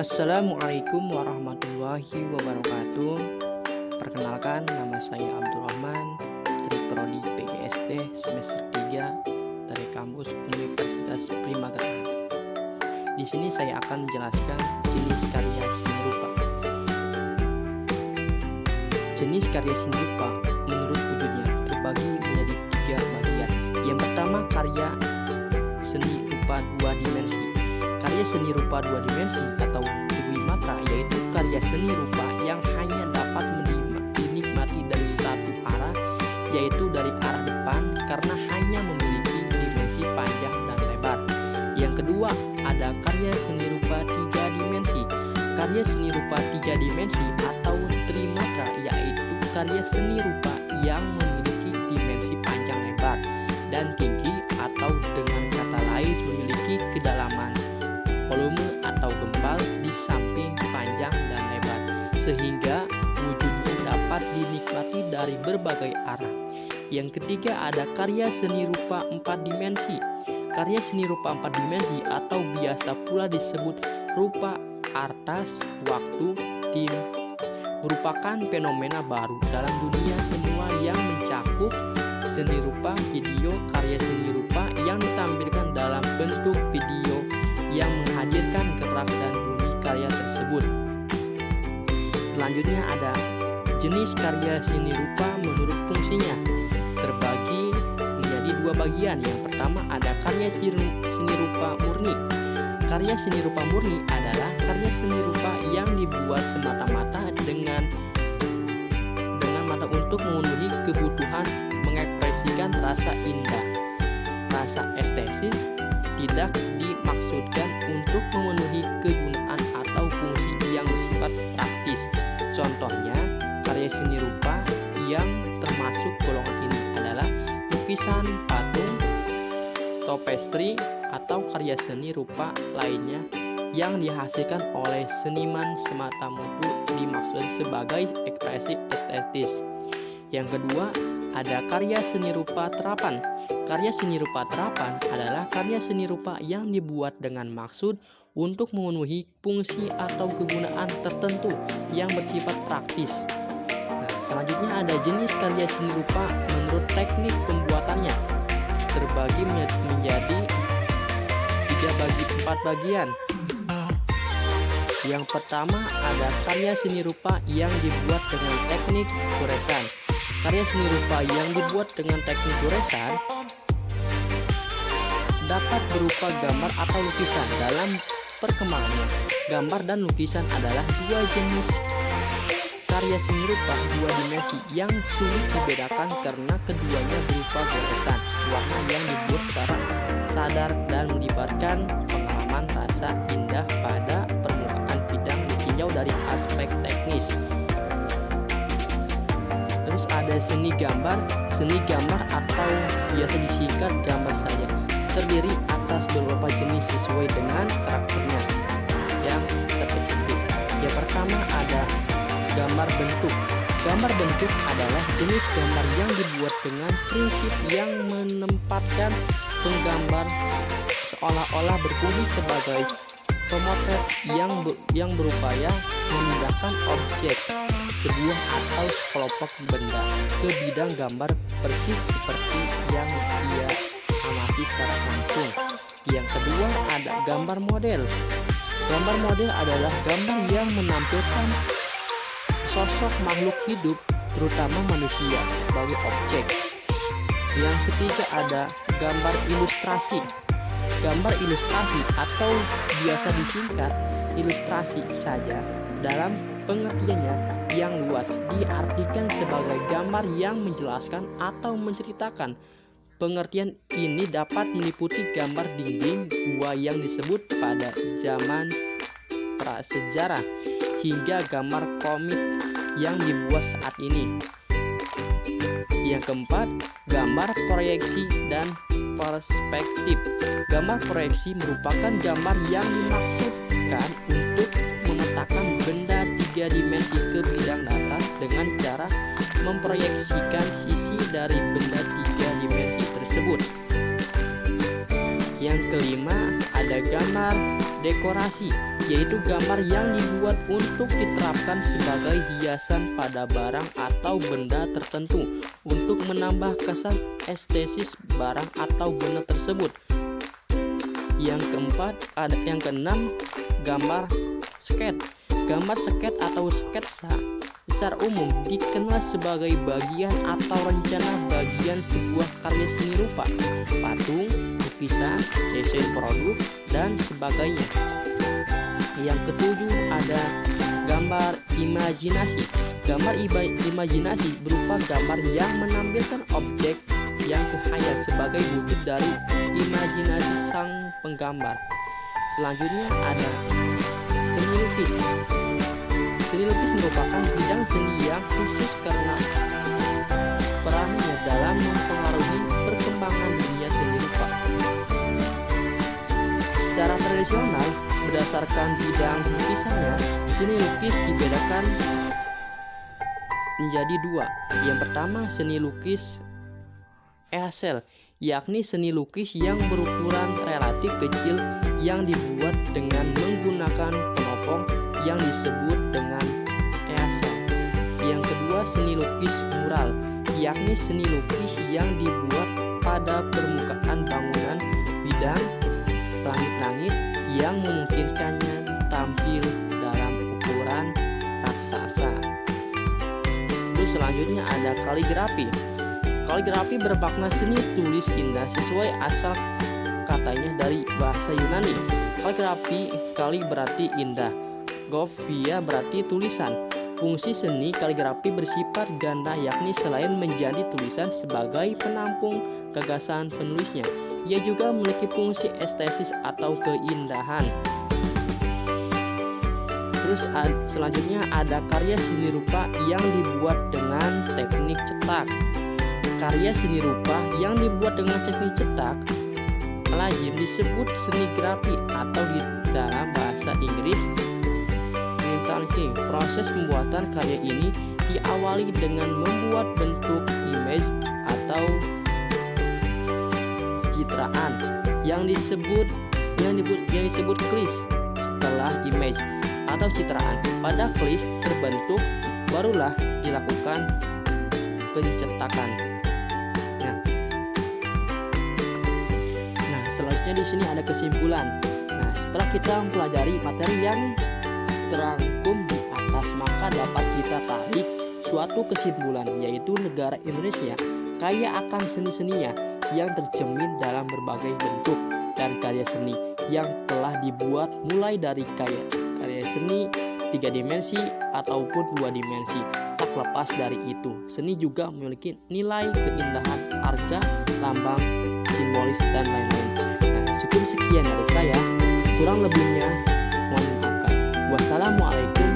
Assalamualaikum warahmatullahi wabarakatuh. Perkenalkan, nama saya Abdurrahman dari Prodi PGSD semester 3 dari kampus Universitas Primagera. Di sini saya akan menjelaskan jenis karya seni rupa. Jenis karya seni rupa menurut wujudnya terbagi menjadi 3 bagian. Yang pertama, karya seni rupa 2 dimensi. Karya seni rupa 2 dimensi atau Wimatra yaitu karya seni rupa yang hanya dapat dinikmati dari satu arah, yaitu dari arah depan karena hanya memiliki dimensi panjang dan lebar. Yang kedua, ada karya seni rupa 3 dimensi. Karya seni rupa 3 dimensi atau Trimatra yaitu karya seni rupa yang memiliki dimensi panjang lebar dan tinggi, atau dengan kata lain memiliki kedalaman, volume atau gembal di samping panjang dan lebar, sehingga wujudnya dapat dinikmati dari berbagai arah. Yang ketiga, ada karya seni rupa 4 dimensi. Karya seni rupa 4 dimensi atau biasa pula disebut rupa atas waktu tim merupakan fenomena baru dalam dunia semua yang mencakup seni rupa video. Karya seni rupa yang ditampilkan dalam bentuk video yang menghadirkan gerak dan bunyi karya tersebut. Selanjutnya ada jenis karya seni rupa menurut fungsinya, terbagi menjadi 2 bagian. Yang pertama, ada karya seni rupa murni. Karya seni rupa murni adalah karya seni rupa yang dibuat semata-mata dengan mata untuk memenuhi kebutuhan mengekspresikan rasa indah, rasa estetis, tidak dimaksudkan untuk memenuhi kegunaan atau fungsi yang bersifat praktis. Contohnya, karya seni rupa yang termasuk golongan ini adalah lukisan, patung, tapestri, atau karya seni rupa lainnya yang dihasilkan oleh seniman semata-mata dimaksud sebagai ekspresi estetis. Yang kedua, ada karya seni rupa terapan. Karya seni rupa terapan adalah karya seni rupa yang dibuat dengan maksud untuk memenuhi fungsi atau kegunaan tertentu yang bersifat praktis. Selanjutnya ada jenis karya seni rupa menurut teknik pembuatannya, terbagi menjadi 4 bagian. Yang pertama, ada karya seni rupa yang dibuat dengan teknik goresan. Karya seni rupa yang dibuat dengan teknik goresan dapat berupa gambar atau lukisan. Dalam perkembangannya, gambar dan lukisan adalah 2 jenis karya seni rupa 2 dimensi yang sulit dibedakan karena keduanya berupa goresan warna yang dibuat secara sadar dan melibatkan pengalaman rasa indah pada permukaan bidang ditinjau dari aspek teknis. Terus ada seni gambar. Seni gambar atau biasa disingkat gambar saja terdiri atas beberapa jenis sesuai dengan karakternya yang spesifik. Yang pertama, ada gambar bentuk. Gambar bentuk adalah jenis gambar yang dibuat dengan prinsip yang menempatkan penggambar seolah-olah berfungsi sebagai pemotret yang berupaya memindahkan objek, sebuah atau sekelompok benda ke bidang gambar persis seperti yang dia amati secara langsung. Yang kedua, ada gambar model. Gambar model adalah gambar yang menampilkan sosok makhluk hidup, terutama manusia, sebagai objek. Yang ketiga, ada gambar ilustrasi. Gambar ilustrasi atau biasa disingkat ilustrasi saja dalam pengertiannya yang luas diartikan sebagai gambar yang menjelaskan atau menceritakan. Pengertian ini dapat meliputi gambar dinding gua yang disebut pada zaman prasejarah hingga gambar komik yang dibuat saat ini. Yang keempat, gambar proyeksi dan perspektif. Gambar proyeksi merupakan gambar yang dimaksudkan untuk memetakan benda 3 dimensi ke bidang datar dengan cara memproyeksikan sisi dari benda 3 dimensi tersebut. Yang kelima, ada gambar dekorasi, yaitu gambar yang dibuat untuk diterapkan sebagai hiasan pada barang atau benda tertentu untuk menambah kesan estetis barang atau benda tersebut. Yang keenam, gambar sketch. Gambar sketch atau sketsa secara umum dikenal sebagai bagian atau rencana bagian sebuah karya seni rupa, patung, lukisan, desain produk, dan sebagainya. Yang ketujuh, ada gambar imajinasi. Gambar imajinasi berupa gambar yang menampilkan objek yang terhayal sebagai wujud dari imajinasi sang penggambar. Selanjutnya ada seni lukis. Seni lukis merupakan bidang seni yang khusus karena perannya dalam mempengaruhi perkembangan dunia seni rupa. Secara tradisional, berdasarkan bidang lukisannya, seni lukis dibedakan menjadi dua. Yang pertama, seni lukis easel, yakni seni lukis yang berukuran relatif kecil yang dibuat dengan menggunakan penopang yang disebut dengan easel. Yang kedua, seni lukis mural, yakni seni lukis yang dibuat pada permukaan bangunan, bidang, langit-langit yang memungkinkannya tampil dalam ukuran raksasa. Terus selanjutnya ada kaligrafi. Kaligrafi bermakna seni tulis indah sesuai asal katanya dari bahasa Yunani. Kali berarti indah, grafia berarti tulisan. Fungsi seni kaligrafi bersifat ganda, yakni selain menjadi tulisan sebagai penampung gagasan penulisnya, ia juga memiliki fungsi estetis atau keindahan. Terus selanjutnya ada karya seni rupa yang dibuat dengan teknik cetak. Karya seni rupa yang dibuat dengan teknik cetak lazim disebut seni grafi atau di dalam bahasa Inggris printing. Proses pembuatan karya ini diawali dengan membuat bentuk image atau citraan yang disebut klis. Setelah image atau citraan pada klis terbentuk, barulah dilakukan pencetakan. Nah, selanjutnya di sini ada kesimpulan. Nah, setelah kita mempelajari materi yang terangkum di atas, maka dapat kita tarik suatu kesimpulan, yaitu negara Indonesia kaya akan seni-seninya yang tercermin dalam berbagai bentuk dan karya seni yang telah dibuat, mulai dari karya seni 3 dimensi ataupun 2 dimensi. Tak lepas dari itu, seni juga memiliki nilai keindahan, harga, lambang, simbolis, dan lain-lain. Nah, cukup sekian dari saya, kurang lebihnya mohon dimaafkan. Wassalamualaikum